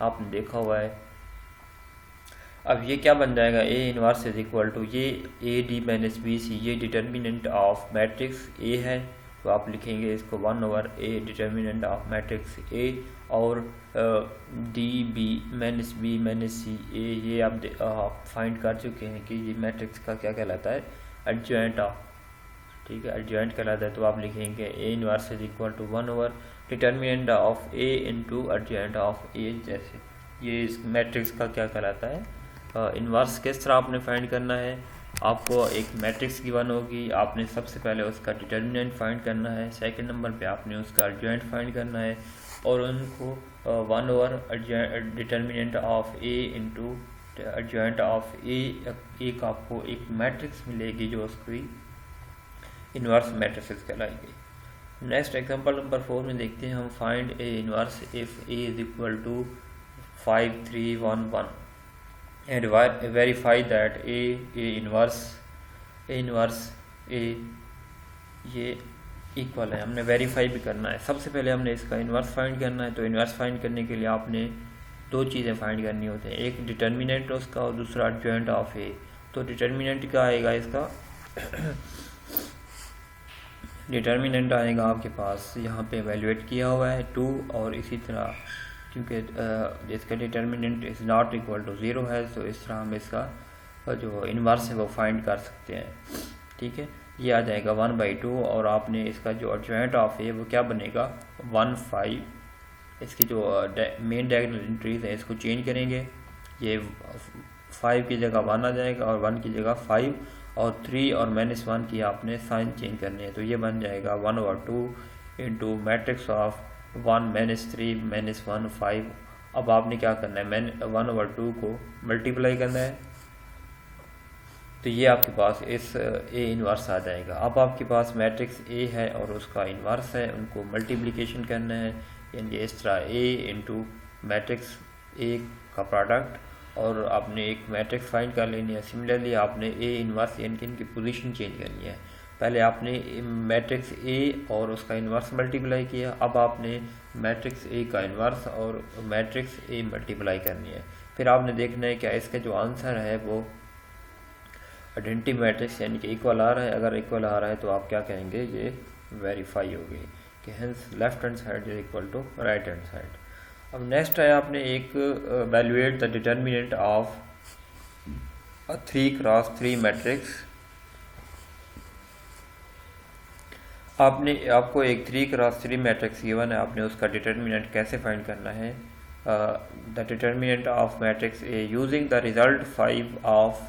आपने देखा हुआ है। अब ये क्या बन जाएगा, A inverse is equal to ये A D minus B C, ये डिटर्मिनेंट ऑफ मैट्रिक्स ए है, तो आप लिखेंगे इसको 1/a determinant of matrix A, और D B minus B minus C A, ये आप फाइंड कर चुके हैं कि ये मैट्रिक्स का क्या कहलाता है, एडजॉइंट ऑफ, ठीक है, एडजॉइंट कहलाता है। तो आप लिखेंगे A inverse is equal to 1/, determinant of A into adjoint of A, जैसे ये इस मैट्रिक्स का क्या कहलाता है, इन्वर्स। किस तरह आपने फाइंड करना है, आपको एक मैट्रिक्स गिवन होगी, आपने सबसे पहले उसका डिटर्मिनेंट फाइंड करना है, सेकंड नंबर पे आपने उसका एडजॉइंट फाइंड करना है, और उनको 1/, determinant of A into adjoint of A, एक आपको एक मैट्रिक्स मिलेगी जो उसकी इन्वर्स मैट्रिक्स कहलाएगी। नेक्स्ट एग्जांपल नंबर 4 में देखते हैं हम, find A inverse if A is equal to 5 3 1 1 and verify that a inverse a ये इक्वल है। हमने वेरीफाई भी करना है, सबसे पहले हमने इसका इन्वर्स फाइंड करना है। तो इन्वर्स फाइंड करने के लिए आपने दो चीज़ें फाइंड करनी होती हैं, एक डिटर्मिनेंट उसका और दूसरा एडजॉइंट ऑफ ए। तो डिटर्मिनेंट क्या आएगा इसका डिटर्मिनेंट आएगा आपके पास, यहाँ पे एवेल्यूएट किया हुआ है 2, और इसी तरह क्योंकि इसका determinant is not equal to 0 है, तो इस तरह हम इसका जो इन्वर्स है वो फाइंड कर सकते हैं, ठीक है। ये आ जाएगा 1/2, और आपने इसका जो एडजॉइंट ऑफ है वो क्या बनेगा 1 5, इसकी जो मेन डायगोनल एंट्रीज है इसको चेंज करेंगे, ये 5 की जगह 1 आ जाएगा और 1 की जगह 5, और 3 और -1 की आपने साइन चेंज करनी है। तो ये बन जाएगा 1/2 इंटू मैट्रिक्स ऑफ 1 -3 -1 5। अब आपने क्या करना है, 1/2 को मल्टीप्लाई करना है, तो ये आपके पास इस ए इन्वर्स आ जाएगा। अब आपके पास मैट्रिक्स ए है और उसका इन्वर्स है, उनको मल्टीप्लिकेशन करना है, यानी इस तरह ए इंटू मैट्रिक्स ए का प्रोडक्ट, और आपने एक मैट्रिक्स फाइंड कर लेनी है। सिमिलरली आपने ए इन्वर्स यानी कि इनकी पोजीशन चेंज करनी है। पहले आपने मैट्रिक्स ए और उसका इन्वर्स मल्टीप्लाई किया, अब आपने मैट्रिक्स ए का इन्वर्स और मैट्रिक्स ए मल्टीप्लाई करनी है। फिर आपने देखना है क्या इसका जो आंसर है वो आइडेंटिटी मैट्रिक्स यानी कि इक्वल आ रहा है। अगर इक्वल आ रहा है तो आप क्या कहेंगे, ये वेरीफाई हो गई कि hence left hand side is equal to right hand side. अब नेक्स्ट है, आपने एक evaluate the determinant of 3x3 matrix. आपको एक 3x3 मैट्रिक्स गिवन है, आपने उसका डिटर्मिनेंट कैसे फाइंड करना है, the determinant of matrix A using the result 5 of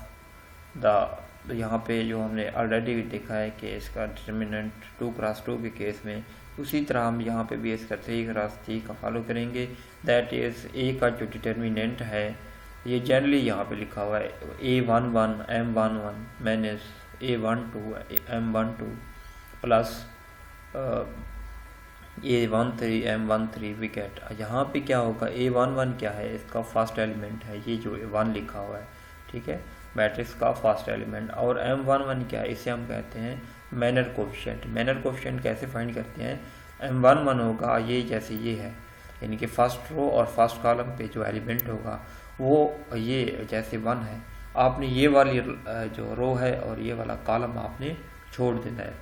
the, यहाँ पे जो हमने ऑलरेडी देखा है कि इसका डिटर्मिनेंट 2x2 के केस में, उसी तरह हम यहाँ पे भी इसका 3x3 का फॉलो करेंगे। दैट इज़ ए का जो डिटर्मिनेंट है ये जनरली यहाँ पे लिखा हुआ है A11 M11 minus A12 M12 plus A13 M13 wicket. यहाँ पे क्या होगा, A11 क्या है, इसका फर्स्ट एलिमेंट है, ये जो 1 लिखा हुआ है, ठीक है, मैट्रिक्स का फर्स्ट एलिमेंट। और M11 क्या है, इसे हम कहते हैं मैनर कोफिशिएंट। मैनर कोफिशिएंट कैसे फाइंड करते हैं, M11 होगा ये जैसे ये है, यानी कि फर्स्ट रो और फर्स्ट कॉलम पे जो एलिमेंट होगा वो ये जैसे 1 है, आपने ये वाली जो रो है और ये वाला कॉलम आपने छोड़ देना है,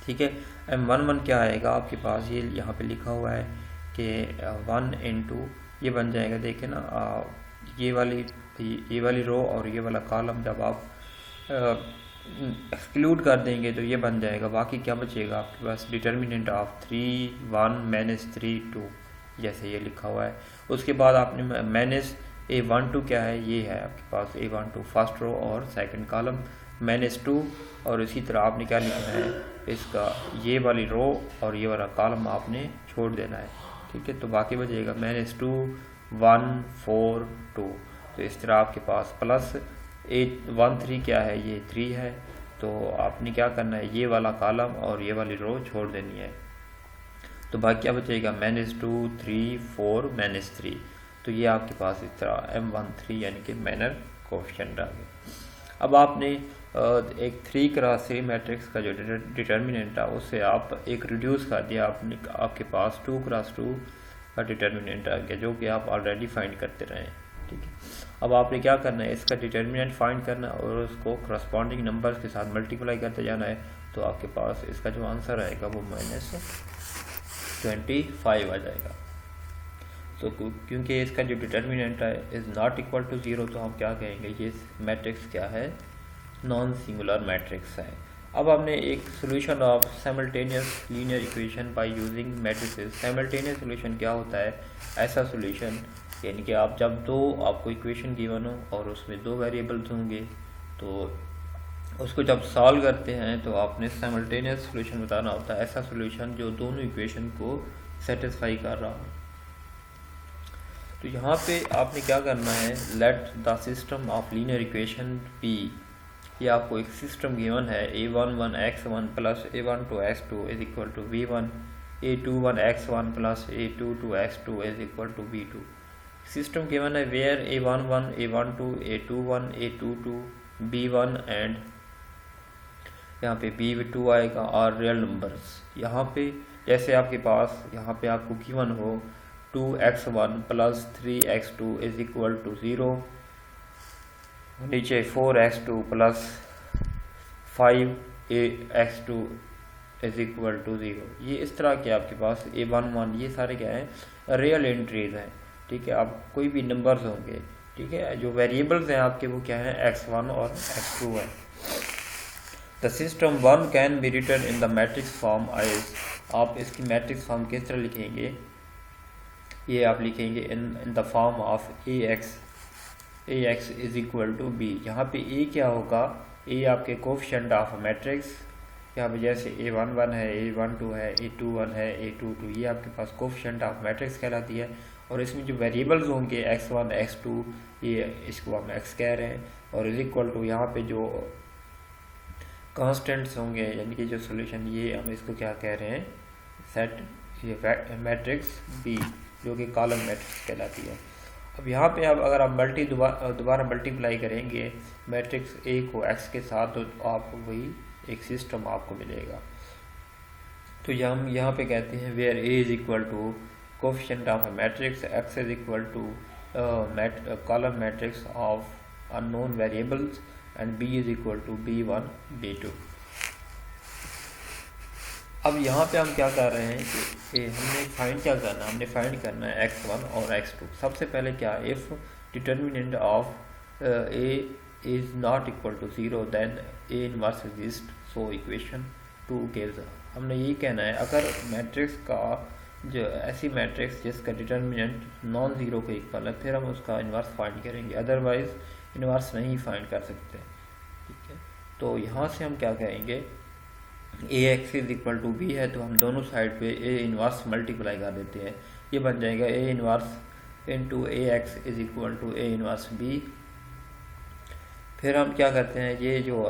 ठीक है। M11 क्या आएगा आपके पास, ये यहाँ पे लिखा हुआ है कि 1 इंटू ये बन जाएगा, देखें ना, ये वाली रो और ये वाला कॉलम जब आप एक्सक्लूड कर देंगे तो ये बन जाएगा, बाकी क्या बचेगा आपके पास, डिटर्मिनेंट ऑफ 3 1 -3 2 जैसे ये लिखा हुआ है। उसके बाद आपने -A12 क्या है, ये है आपके पास A12 फर्स्ट रो और सेकंड कॉलम -2, और इसी तरह आपने क्या लिखना है, इसका ये वाली रो और ये वाला कॉलम आपने छोड़ देना है, ठीक है। तो बाकी बचेगा -2 1 4 2। तो इस तरह आपके पास प्लस 13 क्या है, ये 3 है, तो आपने क्या करना है, ये वाला कॉलम और ये वाली रो छोड़ देनी है, तो बाकी क्या बचेगा -2 3 4 -3। तो ये आपके पास इस तरह M13 यानी कि मैनर कोफिशिएंट आ गया। अब आपने एक 3x3 मैट्रिक्स का जो डिटर्मिनेंट है उससे आप एक रिड्यूस कर दिया, आपके पास 2x2 का डिटर्मिनेंट आ गया, जो कि आप ऑलरेडी फाइंड करते रहे हैं। ठीक है, अब आपने क्या करना है, इसका डिटर्मिनेंट फाइंड करना और उसको करस्पॉन्डिंग नंबर्स के साथ मल्टीप्लाई करते जाना है, तो आपके पास इसका जो आंसर आएगा वो -25 आ जाएगा। तो क्योंकि इसका जो डिटर्मिनेंट है इज़ नॉट इक्वल टू 0, तो हम क्या कहेंगे, ये मैट्रिक्स क्या है, नॉन सिंगुलर मैट्रिक्स है। अब हमने एक solution of simultaneous linear equation by using matrices. Simultaneous solution क्या होता है, ऐसा सोल्यूशन यानी कि आप जब आपको इक्वेशन गिवन हो और उसमें 2 वेरिएबल्स होंगे, तो उसको जब सॉल्व करते हैं तो आपने साइमल्टेनियस सोल्यूशन बताना होता है, ऐसा सोल्यूशन जो दोनों इक्वेशन को सेटिस्फाई कर रहा हो। तो यहाँ पे आपने क्या करना है, let the system of linear equation P, ये आपको एक सिस्टम गिवन है, a11 x1 plus a12 x2 is equal to v1, a21 x1 plus a22 x2 is equal to v2। System given है where a11 a12 a21 a22 b1 and यहाँ पे b2 आएगा और real numbers. यहाँ पे जैसे आपके पास यहाँ पे आपको गिवन हो 2x1 plus 3x2 is equal to 0, नीचे 4x2 plus 5x2 is equal to 0। ये इस तरह के आपके पास a11 ये सारे क्या हैं, रियल एंट्रीज हैं। ठीक है, आप कोई भी नंबर्स होंगे, ठीक है, जो वेरिएबल्स हैं आपके वो क्या हैं, x1 और x2 है। The system 1 can be written in the matrix form as, आप इसकी मैट्रिक्स फॉर्म किस तरह लिखेंगे, ये आप लिखेंगे in the form of ax is equal to b। यहाँ पे a क्या होगा, a आपके कोफिशिएंट ऑफ मैट्रिक्स, यहाँ पे जैसे a11 है, a12 है, a21 है, a22, ये आपके पास कोफिशिएंट ऑफ मैट्रिक्स कहलाती है। और इसमें जो वेरिएबल्स होंगे x1 x2, ये इसको हम x कह रहे हैं, और इज इक्वल टू यहाँ पे जो कांस्टेंट्स होंगे यानी कि जो सोल्यूशन, ये हम इसको क्या कह रहे हैं, सेट ये मैट्रिक्स b, जो कि कॉलम मैट्रिक्स कहलाती है। अब यहाँ पे अब अगर आप दोबारा मल्टीप्लाई करेंगे मैट्रिक्स A को x के साथ, तो आपको वही एक सिस्टम आपको मिलेगा। तो हम यहाँ पे कहते हैं where A is equal to coefficient of a matrix, x is equal to column matrix of unknown variables and b is equal to b1 b2। अब यहाँ पे हम क्या कर रहे हैं कि हमने फाइंड क्या करना है, हमने फाइंड करना है x1 और x2। सबसे पहले क्या, if determinant of a is not equal to 0 then a inverse exist, so equation 2 gives. हमने ये कहना है अगर मैट्रिक्स का जो ऐसी मैट्रिक्स जिसका डिटर्मिनेंट नॉन ज़ीरो के इक्वल है, फिर हम उसका इनवर्स फाइंड करेंगे, अदरवाइज इनवर्स नहीं फाइंड कर सकते। ठीक है, तो यहाँ से हम क्या कहेंगे, ax is equal to b है, तो हम दोनों साइड पे a इनवर्स मल्टीप्लाई कर देते हैं, ये बन जाएगा a inverse into ax is equal to a inverse b। फिर हम क्या करते हैं, ये जो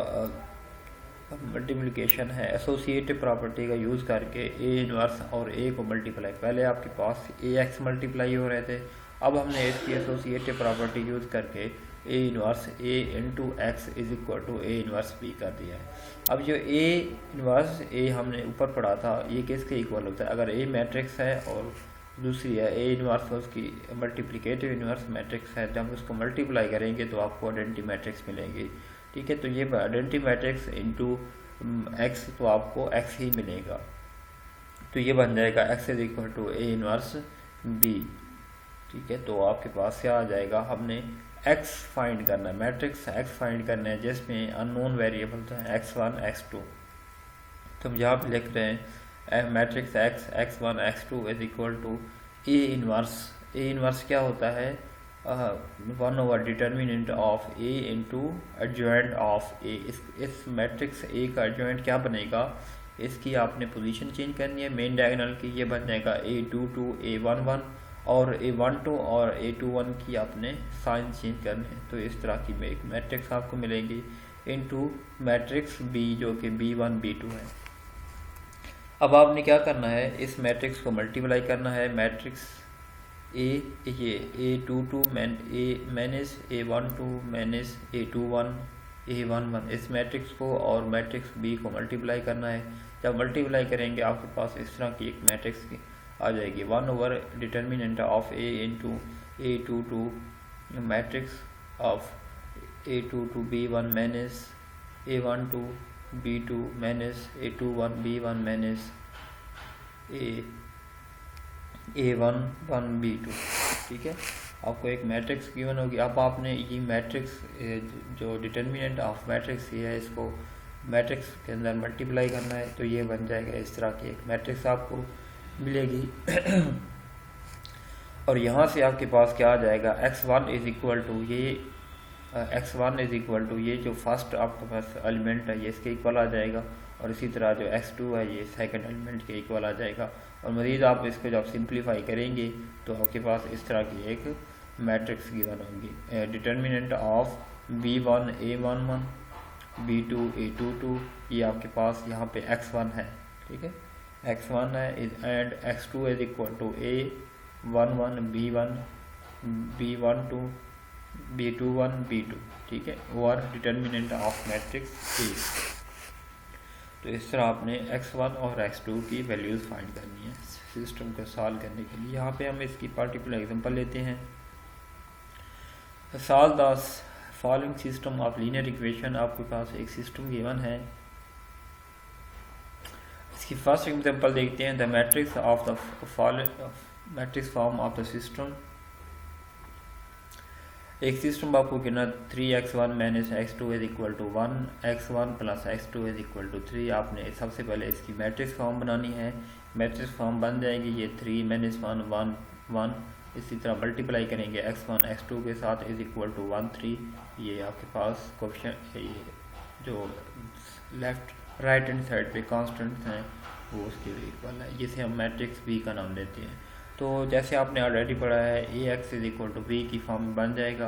मल्टीप्लिकेशन है एसोसिएटिव प्रॉपर्टी का यूज़ करके a इनवर्स और a को मल्टीप्लाई, पहले आपके पास ax मल्टीप्लाई हो रहे थे, अब हमने इसकी एसोसिएटिव प्रॉपर्टी यूज़ करके a inverse a into x is equal to a inverse b कर दिया है। अब जो a इनवर्स a हमने ऊपर पढ़ा था, ये किसके इक्वल होता है, अगर a मैट्रिक्स है और दूसरी है a इनवर्स, उसकी मल्टीप्लिकेटिव इनवर्स मैट्रिक्स है, जब उसको मल्टीप्लाई करेंगे तो आपको आइडेंटिटी मैट्रिक्स मिलेंगी। ठीक है, तो ये आइडेंटिटी मैट्रिक्स इंटू एक्स, तो आपको x ही मिलेगा, तो ये बन जाएगा x is equal to a inverse b। ठीक है, तो आपके पास क्या आ जाएगा, हमने x फाइंड करना है, मैट्रिक्स x फाइंड करना है जिसमें अननोन वेरिएबल्स हैं x1 x2। तो हम यहाँ पे लिख रहे हैं matrix x1 x2 is equal to a inverse. a inverse क्या होता है, 1 over determinant of a into adjoint of a। इस मैट्रिक्स a का एडजॉइंट क्या बनेगा, इसकी आपने पोजीशन चेंज करनी है मेन डायगोनल की, ये बन जाएगा a22 a11 और a12 और a21 की आपने साइन चेंज करने हैं, तो इस तरह की एक मैट्रिक्स आपको मिलेगी इनटू मैट्रिक्स b जो कि b1 b2 है। अब आपने क्या करना है, इस मैट्रिक्स को मल्टीप्लाई करना है, मैट्रिक्स a ये a22 minus a12 minus a21 a11, इस मैट्रिक्स को और मैट्रिक्स b को मल्टीप्लाई करना है। जब मल्टीप्लाई करेंगे आपके पास इस तरह की एक मैट्रिक्स की आ जाएगी 1 over determinant of A into A2 two matrix of A2 two B1 minus A1 two B2 minus A21 B1 minus A1 B2। ठीक है, आपको एक मैट्रिक्स गिवन होगी। अब आपने ये मैट्रिक्स जो डिटर्मिनेंट ऑफ मैट्रिक्स ये है, इसको मैट्रिक्स के अंदर मल्टीप्लाई करना है, तो ये बन जाएगा इस तरह की एक मैट्रिक्स आपको मिलेगी। और यहाँ से आपके पास क्या आ जाएगा, x1 इज इक्वल टू ये जो फर्स्ट आपके पास एलिमेंट है ये इसके इक्वल आ जाएगा, और इसी तरह जो x2 है ये सेकंड एलिमेंट के इक्वल आ जाएगा। और मज़ीद आप इसको जब सिंप्लीफाई करेंगे तो आपके पास इस तरह की एक मैट्रिक्स गिवन होगी। Determinant of B1 A11 B2 A22, ये आपके पास यहाँ पे x1 है। ठीक है, x1 है and x2 is equal to A11 B1 B12 B21 B2। ठीक है, और डिटर्मिनेंट ऑफ मैट्रिक्स A। तो इस तरह आपने x1 और x2 की वैल्यूज़ फाइंड करनी है सिस्टम को सॉल्व करने के लिए। यहाँ पे हम इसकी पार्टिकुलर एग्जांपल लेते हैं। Solve the following system of linear equation. आपके पास एक सिस्टम गिवन है, इसकी फर्स्ट एग्जांपल देखते हैं। The matrix of the matrix form of the system. एक सिस्टम आपको गिना 3x1 minus x2 is equal to 1, x1 plus x2 is equal to 3। आपने सबसे पहले इसकी मैट्रिक्स फॉर्म बनानी है। मैट्रिक्स फॉर्म बन जाएगी ये 3 माइनस 1 1 1। इसी तरह मल्टीप्लाई करेंगे x1 x2 के साथ इज इक्वल टू 1 3। ये आपके पास कोएफिशिएंट जो लेफ्ट राइट हैंड साइड पे कांस्टेंट्स हैं वो उसके इक्वल है, जिसे हम मैट्रिक्स B का नाम देते हैं। तो जैसे आपने ऑलरेडी पढ़ा है, AX is equal to B की फॉर्म बन जाएगा।